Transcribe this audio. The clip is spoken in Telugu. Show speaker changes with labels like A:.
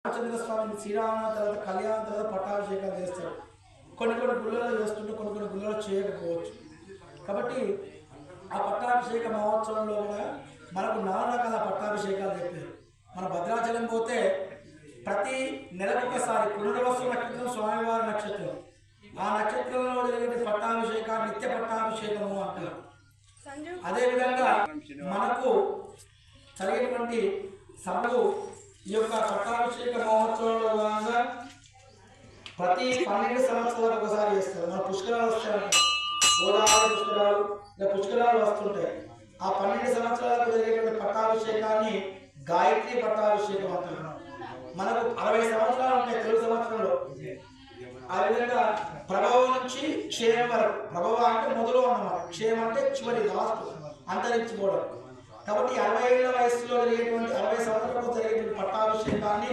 A: రామచంద్ర స్వామిని శ్రీరామ తర్వాత కళ్యాణం తర్వాత పట్టాభిషేకాలు చేస్తారు. కొన్ని గుళ్ళలో చేస్తుంటే కొన్ని గుళ్ళలో చేయకపోవచ్చు. కాబట్టి ఆ పట్టాభిషేక మహోత్సవంలో కూడా మనకు 4 రకాల పట్టాభిషేకాలు చెప్పారు. మన భద్రాచలం పోతే ప్రతి నెలకు ఒకసారి పునర్వసు నక్షత్రం స్వామివారి నక్షత్రం, ఆ నక్షత్రంలో జరిగే పట్టాభిషేకాన్ని నిత్య పట్టాభిషేకము అంటారు. అదేవిధంగా మనకు జరిగేటువంటి సభలు ఈ యొక్క పట్టాభిషేక మహోత్సవంలో భాగంగా ప్రతి 12 సంవత్సరాలకు ఒకసారి చేస్తారు. మన పుష్కరాలు వస్తాయి, గోదావరి పుష్కరాలు ఇలా పుష్కరాలు వస్తుంటాయి. ఆ 12 సంవత్సరాలకు జరిగేటువంటి పట్టాభిషేకాన్ని గాయత్రి పట్టాభిషేకం అంటారు. మనకు 60 సంవత్సరాలు ఉంటాయి తెలుగు సంవత్సరంలో. ఆ విధంగా ప్రభవ నుంచి క్షేమం వరకు, ప్రభవ అంటే మొదలు అన్నమాట, క్షేమం అంటే చివరి లాస్ట్ అంతరించిపోవడం. కాబట్టి 60 ఏళ్ల వయసులో జరిగేటువంటి 60 సంవత్సరాలకు జరిగేటువంటి పట్టాభిషేకాన్ని